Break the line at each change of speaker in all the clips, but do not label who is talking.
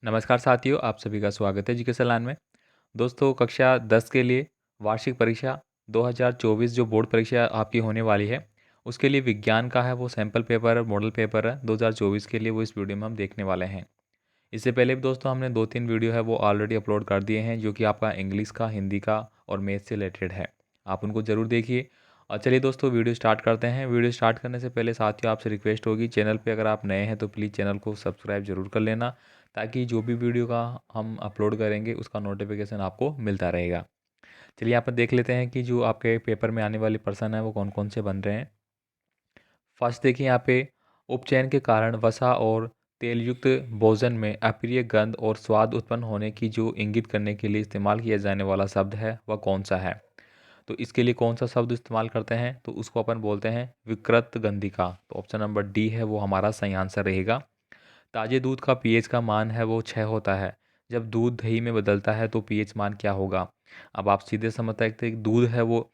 नमस्कार साथियों, आप सभी का स्वागत है एजुकेशन लाइन में। दोस्तों, कक्षा 10 के लिए वार्षिक परीक्षा 2024 जो बोर्ड परीक्षा आपकी होने वाली है, उसके लिए विज्ञान का है वो सैम्पल पेपर है, मॉडल पेपर है 2024 के लिए, वो इस वीडियो में हम देखने वाले हैं। इससे पहले भी दोस्तों हमने 2-3 वीडियो है वो ऑलरेडी अपलोड कर दिए हैं, जो कि आपका इंग्लिश का, हिंदी का और मैथ से रिलेटेड है। आप उनको ज़रूर देखिए। और चलिए दोस्तों, वीडियो स्टार्ट करते हैं। वीडियो स्टार्ट करने से पहले साथियों आपसे रिक्वेस्ट होगी, चैनल पे अगर आप नए हैं तो प्लीज़ चैनल को सब्सक्राइब ज़रूर कर लेना, ताकि जो भी वीडियो का हम अपलोड करेंगे उसका नोटिफिकेशन आपको मिलता रहेगा। चलिए यहाँ पर देख लेते हैं कि जो आपके पेपर में आने वाले पर्सन है वो कौन कौन से बन रहे हैं। फर्स्ट देखिए यहाँ पे, उपचयन के कारण वसा और तेलयुक्त भोजन में अप्रिय गंध और स्वाद उत्पन्न होने की जो इंगित करने के लिए इस्तेमाल किया जाने वाला शब्द है वह कौन सा है। तो इसके लिए कौन सा शब्द इस्तेमाल करते हैं, तो उसको अपन बोलते हैं विकृत गंधिका। तो ऑप्शन नंबर डी है वो हमारा सही आंसर रहेगा। ताजे दूध का पीएच का मान है वो 6 होता है। जब दूध दही में बदलता है तो पीएच मान क्या होगा। अब आप सीधे समझ सकते हैं कि दूध है वो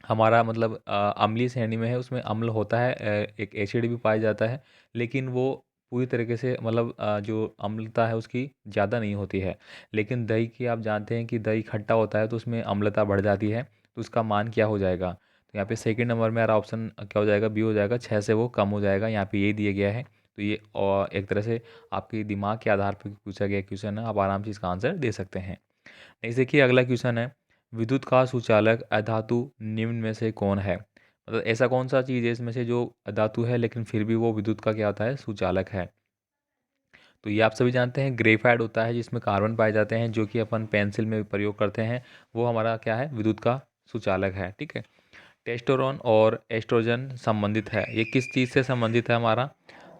हमारा मतलब अम्लीय श्रेणी में है, उसमें अम्ल होता है, एक एसिड भी पाया जाता है, लेकिन वो पूरी तरीके से मतलब जो अम्लता है उसकी ज़्यादा नहीं होती है। लेकिन दही की आप जानते हैं कि दही खट्टा होता है तो उसमें अम्लता बढ़ जाती है, तो उसका मान क्या हो जाएगा। तो यहाँ पे सेकंड नंबर में हमारा ऑप्शन क्या हो जाएगा, बी हो जाएगा, 6 से वो कम हो जाएगा, यहाँ पे यही दिया गया है। तो ये और एक तरह से आपके दिमाग के आधार पर पूछा गया क्वेश्चन है, आप आराम से इसका आंसर दे सकते हैं। नेक्स्ट देखिए, अगला क्वेश्चन है, विद्युत का सुचालक अधातु निम्न में से कौन है। मतलब ऐसा कौन सा चीज़ है इसमें से जो अधातु है लेकिन फिर भी वो विद्युत का क्या होता है, सुचालक है। तो ये आप सभी जानते हैं, ग्रेफाइट होता है जिसमें कार्बन पाए जाते हैं, जो कि अपन पेंसिल में भी प्रयोग करते हैं, वो हमारा क्या है, विद्युत का सुचालक है। ठीक है। टेस्टोरोन और एस्ट्रोजन संबंधित है, ये किस चीज़ से संबंधित है हमारा।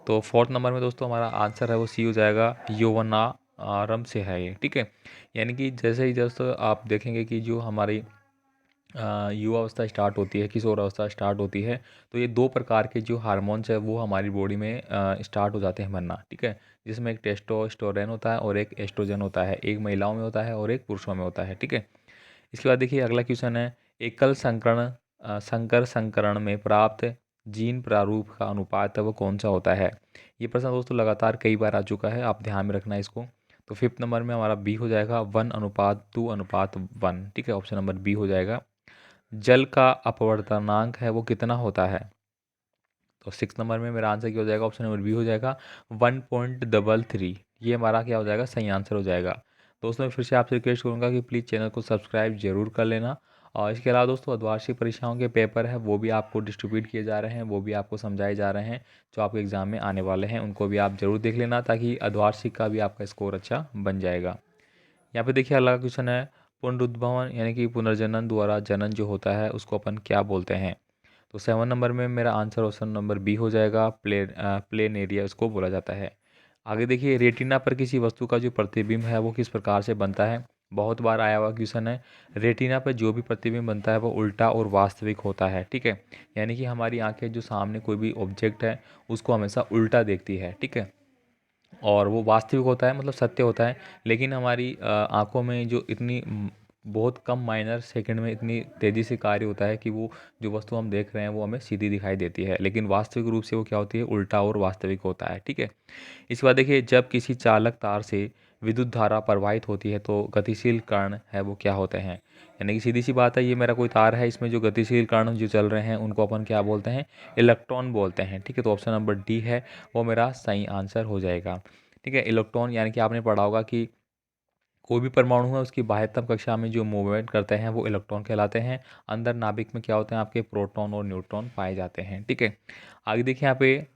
तो फोर्थ नंबर में दोस्तों हमारा आंसर है वो सी हो जाएगा, यौवना आरंभ से है ये। ठीक है। यानी कि जैसे ही दोस्तों आप देखेंगे कि जो हमारी युवा अवस्था स्टार्ट होती है, किशोर अवस्था स्टार्ट होती है, तो ये दो प्रकार के जो हार्मोन्स है वो हमारी बॉडी में स्टार्ट हो जाते हैं बनना। ठीक है। जिसमें एक टेस्टोस्टेरोन होता है और एक एस्ट्रोजन होता है, एक महिलाओं में होता है और एक पुरुषों में होता है। ठीक है। इसके बाद देखिए अगला क्वेश्चन है, एकल संकर संकरण में प्राप्त जीन प्रारूप का अनुपात है वो कौन सा होता है। ये प्रश्न दोस्तों लगातार कई बार आ चुका है, आप ध्यान में रखना इसको। तो फिफ्थ नंबर में हमारा बी हो जाएगा, 1:2:1। ठीक है, ऑप्शन नंबर बी हो जाएगा। जल का अपवर्तनांक है वो कितना होता है। तो सिक्स नंबर में मेरा आंसर क्या हो जाएगा, ऑप्शन नंबर बी हो जाएगा, 1.33। ये हमारा क्या हो जाएगा, सही आंसर हो जाएगा। दोस्तों मैं फिर से आपसे रिक्वेस्ट करूंगा कि प्लीज़ चैनल को सब्सक्राइब जरूर कर लेना। और इसके अलावा दोस्तों अर्धवार्षिक परीक्षाओं के पेपर है वो भी आपको डिस्ट्रीब्यूट किए जा रहे हैं, वो भी आपको समझाए जा रहे हैं, जो आपके एग्ज़ाम में आने वाले हैं उनको भी आप ज़रूर देख लेना, ताकि अर्धवार्षिक का भी आपका स्कोर अच्छा बन जाएगा। यहाँ पे देखिए अगला क्वेश्चन है, पुनरुद्भवन यानी कि पुनर्जनन द्वारा जनन जो होता है उसको अपन क्या बोलते हैं। तो सेवन नंबर में मेरा आंसर ऑप्शन नंबर बी हो जाएगा, प्लेन एरिया उसको बोला जाता है। आगे देखिए, रेटिना पर किसी वस्तु का जो प्रतिबिंब है वो किस प्रकार से बनता है। बहुत बार आया हुआ क्वेश्चन है। रेटिना पर जो भी प्रतिबिंब बनता है वो उल्टा और वास्तविक होता है। ठीक है। यानी कि हमारी आंखें जो सामने कोई भी ऑब्जेक्ट है उसको हमेशा उल्टा देखती है। ठीक है। और वो वास्तविक होता है, मतलब सत्य होता है। लेकिन हमारी आँखों में जो इतनी बहुत कम माइनर सेकंड में इतनी तेज़ी से कार्य होता है कि वो जो वस्तु हम देख रहे हैं वो हमें सीधी दिखाई देती है, लेकिन वास्तविक रूप से वो क्या होती है, उल्टा और वास्तविक होता है। ठीक है। इसके बाद देखिए, जब किसी चालक तार से विद्युत धारा प्रवाहित होती है तो गतिशील कण है वो क्या होते हैं। यानी कि सीधी सी बात है, ये मेरा कोई तार है, इसमें जो गतिशील कण जो चल रहे हैं उनको अपन क्या बोलते हैं, इलेक्ट्रॉन बोलते हैं। ठीक है। तो ऑप्शन नंबर डी है वो मेरा सही आंसर हो जाएगा। ठीक है। इलेक्ट्रॉन यानी कि आपने पढ़ा होगा कि कोई भी परमाणु है उसकी बाह्यतम कक्षा में जो मूवमेंट करते हैं वो इलेक्ट्रॉन कहलाते हैं। अंदर नाभिक में क्या होते हैं, आपके प्रोटॉन और न्यूट्रॉन पाए जाते हैं। ठीक है। आगे देखिए यहाँ पे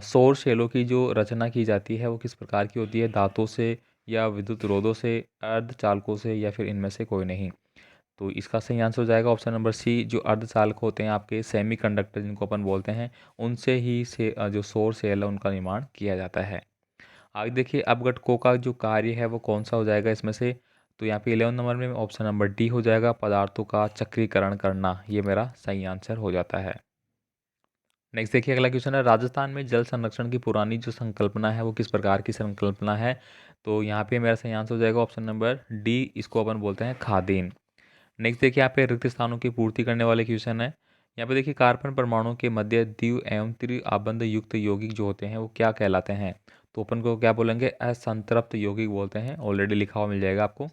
सौर सेलों की जो रचना की जाती है वो किस प्रकार की होती है, धातु से या विद्युत रोधों से, अर्धचालकों से, या फिर इनमें से कोई नहीं। तो इसका सही आंसर हो जाएगा ऑप्शन नंबर सी, जो अर्धचालक होते हैं आपके सेमीकंडक्टर जिनको अपन बोलते हैं, उनसे ही से जो सौर सेल है उनका निर्माण किया जाता है। आगे देखिए, अपघटकों का जो कार्य है वो कौन सा हो जाएगा इसमें से। तो यहाँ पे 11 नंबर में ऑप्शन नंबर डी हो जाएगा, पदार्थों का चक्रीकरण करना, ये मेरा सही आंसर हो जाता है। नेक्स्ट देखिए अगला क्वेश्चन है, राजस्थान में जल संरक्षण की पुरानी जो संकल्पना है वो किस प्रकार की संकल्पना है। तो यहाँ पे मेरा सही आंसर हो जाएगा ऑप्शन नंबर डी, इसको अपन बोलते हैं खादेन। नेक्स्ट देखिए, यहाँ पे रिक्त स्थानों की पूर्ति करने वाले क्वेश्चन है। यहाँ पे देखिए, कार्बन परमाणु के मध्य द्वि एवं त्रि आबंध युक्त यौगिक जो होते हैं वो क्या कहलाते हैं। तो अपन को क्या बोलेंगे, असंतृप्त यौगिक बोलते हैं। ऑलरेडी लिखा हुआ मिल जाएगा आपको।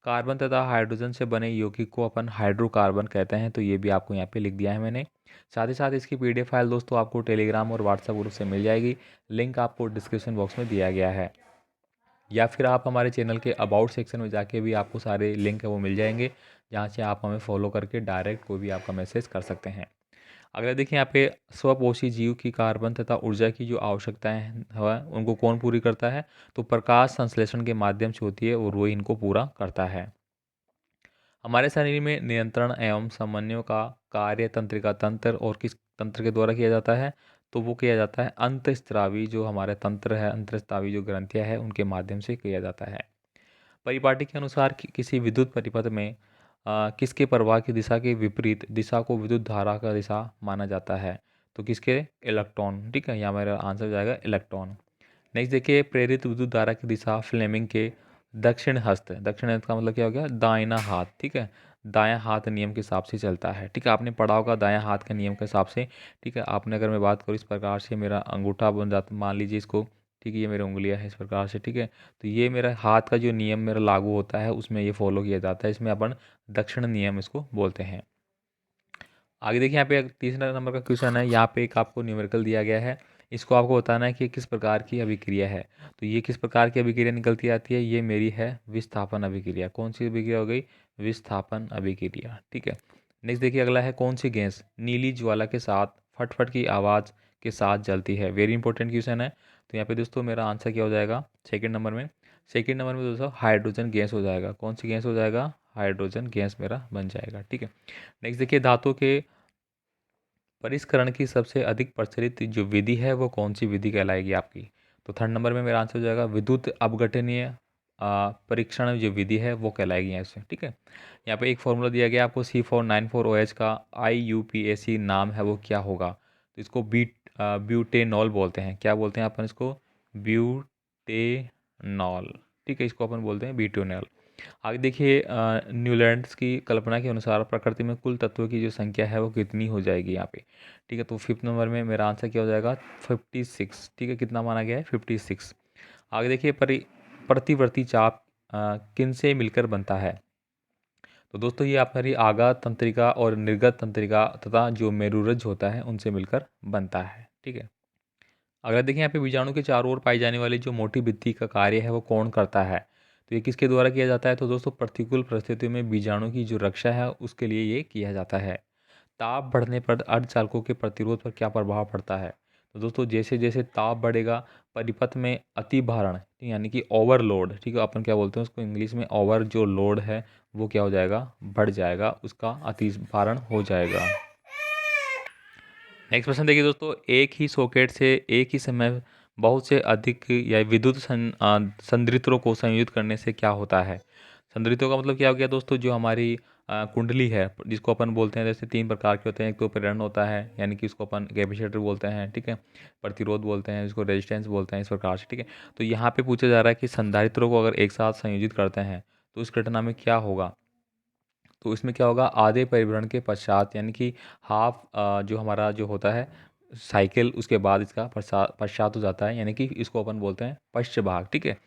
कार्बन तथा हाइड्रोजन से बने यौगिक को अपन हाइड्रोकार्बन कहते हैं, तो ये भी आपको यहाँ पे लिख दिया है मैंने। साथ ही साथ इसकी पीडीएफ फाइल दोस्तों आपको टेलीग्राम और व्हाट्सएप ग्रुप से मिल जाएगी। लिंक आपको डिस्क्रिप्शन बॉक्स में दिया गया है, या फिर आप हमारे चैनल के अबाउट सेक्शन में जाके भी आपको सारे लिंक है वो मिल जाएंगे, जहाँ से आप हमें फॉलो करके डायरेक्ट कोई भी आपका मैसेज कर सकते हैं। अगला देखिए यहाँ पे, स्वपोषी जीव की कार्बन तथा ऊर्जा की जो आवश्यकताएं हैं उनको कौन पूरी करता है, तो प्रकाश संश्लेषण के माध्यम से होती है और वो इनको पूरा करता है। हमारे शरीर में नियंत्रण एवं समन्वय का कार्य तंत्रिका तंत्र और किस तंत्र के द्वारा किया जाता है, तो वो किया जाता है अंतःस्रावी जो हमारे तंत्र है, अंतःस्रावी जो ग्रंथियां है उनके माध्यम से किया जाता है। परिपाटी के अनुसार किसी विद्युत परिपथ में किसके प्रवाह की दिशा के विपरीत दिशा को विद्युत धारा का दिशा माना जाता है, तो किसके, इलेक्ट्रॉन। ठीक है, यहाँ मेरा आंसर हो जाएगा इलेक्ट्रॉन। नेक्स्ट देखिए, प्रेरित विद्युत धारा की दिशा फ्लेमिंग के दक्षिण हस्त, दक्षिण हस्त का मतलब क्या हो गया, दाहिना हाथ। ठीक है, दायां हाथ नियम के हिसाब से चलता है। ठीक है, आपने पढ़ा होगा दायां हाथ के नियम के हिसाब से। ठीक है, आपने अगर मैं बात करूँ इस प्रकार से, मेरा अंगूठा बन जाता, मान लीजिए इसको। ठीक है, ये मेरी उंगलियां है इस प्रकार से। ठीक है, तो ये मेरा हाथ का जो नियम मेरा लागू होता है उसमें ये फॉलो किया जाता है, इसमें अपन दक्षिण नियम इसको बोलते हैं। आगे देखिए, यहाँ पे तीसरा नंबर का क्वेश्चन है। यहाँ पे एक आपको न्यूमेरिकल दिया गया है, इसको आपको बताना है कि किस प्रकार की अभिक्रिया है। तो ये किस प्रकार की अभिक्रिया निकलती आती है, ये मेरी है विस्थापन अभिक्रिया। कौन सी अभिक्रिया हो गई, विस्थापन अभिक्रिया। ठीक है, नेक्स्ट देखिए अगला है, कौन सी गैस नीली ज्वाला के साथ फटफट की आवाज़ के साथ जलती है। वेरी इंपॉर्टेंट क्वेश्चन है। तो यहाँ पे दोस्तों मेरा आंसर क्या हो जाएगा, सेकेंड नंबर में, सेकेंड नंबर में दोस्तों हाइड्रोजन गैस हो जाएगा। कौन सी गैस हो जाएगा, हाइड्रोजन गैस मेरा बन जाएगा। ठीक है, नेक्स्ट देखिए, धातु के परिष्करण की सबसे अधिक प्रचलित जो विधि है वो कौन सी विधि कहलाएगी आपकी, तो थर्ड नंबर में मेरा आंसर हो जाएगा विद्युत अपघटनीय परीक्षण जो विधि है वो कहलाएगी यहाँ से। ठीक है, यहाँ पे एक फॉर्मूला दिया गया आपको, C494OH का IUPAC नाम है वो क्या होगा, तो इसको ब्यूटेनॉल बोलते हैं। क्या बोलते हैं अपन इसको, ब्यूटेनॉल। ठीक है, इसको अपन बोलते हैं ब्यूटेनॉल। आगे देखिए, न्यूलैंड्स की कल्पना के अनुसार प्रकृति में कुल तत्वों की जो संख्या है वो कितनी हो जाएगी यहाँ पे। ठीक है, तो फिफ्थ नंबर में मेरा आंसर क्या हो जाएगा, 56। ठीक है, कितना माना गया है, 56। आगे देखिए, प्रतिवर्ती चाप किन से मिलकर बनता है, तो दोस्तों ये हमारी आगात तंत्रिका और निर्गत तंत्रिका तथा जो मेरुरज होता है उनसे मिलकर बनता है। ठीक है, अगर देखें यहाँ पे बीजाणु के चारों ओर पाई जाने वाली जो मोटी भित्ति का कार्य है वो कौन करता है, तो ये किसके द्वारा किया जाता है, तो दोस्तों प्रतिकूल परिस्थितियों में बीजाणु की जो रक्षा है उसके लिए ये किया जाता है। ताप बढ़ने पर अर्धचालकों के प्रतिरोध पर क्या प्रभाव पड़ता है, तो दोस्तों जैसे जैसे ताप बढ़ेगा परिपथ में अतिभारण यानी कि ओवरलोड, ठीक है, अपन क्या बोलते हैं उसको इंग्लिश में, ओवर जो लोड है वो क्या हो जाएगा, बढ़ जाएगा, उसका अतिभारण हो जाएगा। नेक्स्ट प्रश्न देखिए दोस्तों, एक ही सॉकेट से एक ही समय बहुत से अधिक या विद्युत संधारित्रों को संयोजित करने से क्या होता है। संधारित्रों का मतलब क्या हो गया दोस्तों, जो हमारी कुंडली है जिसको अपन बोलते हैं, जैसे तीन प्रकार के होते हैं। एक तो प्रेरण होता है यानी कि उसको अपन कैपेसिटर बोलते हैं। ठीक है, प्रतिरोध बोलते हैं, जिसको रेजिस्टेंस बोलते हैं, इस प्रकार से। ठीक है, तो यहाँ पे पूछा जा रहा है कि संधारित्रों को अगर एक साथ संयोजित करते हैं तो इस घटना में क्या होगा, तो इसमें क्या होगा, आधे परिभ्रमण के पश्चात यानी कि हाफ जो हमारा जो होता है साइकिल, उसके बाद इसका पश्चात हो जाता है, यानी कि इसको अपन बोलते हैं पश्च भाग। ठीक है,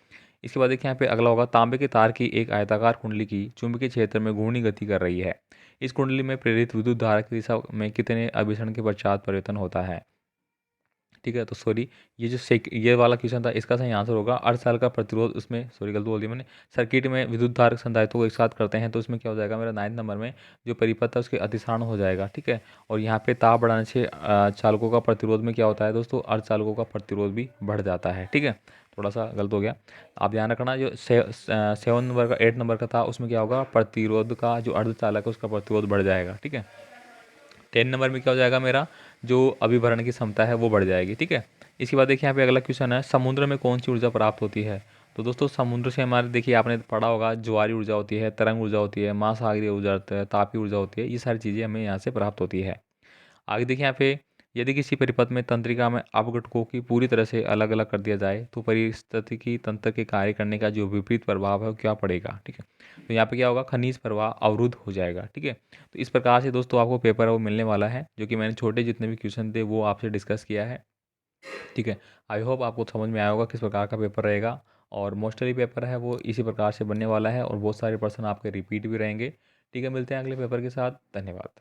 इसके बाद देखिए यहाँ पे अगला होगा, तांबे के तार की एक आयताकार कुंडली की चुंबकीय क्षेत्र में घूर्णी गति कर रही है। इस कुंडली में प्रेरित विद्युत धारा की दिशा में कितने अभिसरण के पश्चात परिवर्तन होता है। ठीक है, तो सॉरी, ये जो ये वाला क्वेश्चन था इसका सही आंसर होगा अर्धचालक का प्रतिरोध, उसमें सॉरी गलत बोल दिया मैंने, सर्किट में विद्युत धारक संधारित्रों को एक साथ करते हैं तो इसमें क्या हो जाएगा, मेरा 9 नंबर में जो परिपथ है उसके अतिसारण हो जाएगा। ठीक है, और यहाँ पे ताप बढ़ाने से चालकों का प्रतिरोध में क्या होता है दोस्तों, अर्धचालकों का प्रतिरोध भी बढ़ जाता है। ठीक है, थोड़ा सा गलत हो गया, आप ध्यान रखना। जो 7 नंबर का 8 नंबर का था उसमें क्या होगा, प्रतिरोध का जो अर्धचालक है उसका प्रतिरोध बढ़ जाएगा। ठीक है, 10 नंबर में क्या हो जाएगा, मेरा जो अभिभरण की क्षमता है वो बढ़ जाएगी। ठीक है, इसके बाद देखिए यहाँ पे अगला क्वेश्चन है, समुद्र में कौन सी ऊर्जा प्राप्त होती है, तो दोस्तों समुद्र से हमारे देखिए आपने पढ़ा होगा, ज्वारी ऊर्जा होती है, तरंग ऊर्जा होती है, महासागरीय ऊर्जा होती है, तापीय ऊर्जा होती है, ये सारी चीज़ें हमें यहाँ से प्राप्त होती है। आगे देखिए यहाँ पे, यदि किसी परिपथ में तंत्रिका में अपघटकों की पूरी तरह से अलग अलग कर दिया जाए तो परिस्थितिकी तंत्र के कार्य करने का जो विपरीत प्रभाव है वो क्या पड़ेगा। ठीक है, तो यहाँ पे क्या होगा, खनिज प्रवाह अवरुद्ध हो जाएगा। ठीक है, तो इस प्रकार से दोस्तों आपको पेपर वो मिलने वाला है, जो कि मैंने छोटे जितने भी क्वेश्चन थे वो आपसे डिस्कस किया है। ठीक है। आई होप आपको समझ में आया होगा किस प्रकार का पेपर रहेगा, और मोस्टली पेपर है वो इसी प्रकार से बनने वाला है और बहुत सारे पर्सन आपके रिपीट भी रहेंगे। ठीक है, मिलते हैं अगले पेपर के साथ। धन्यवाद।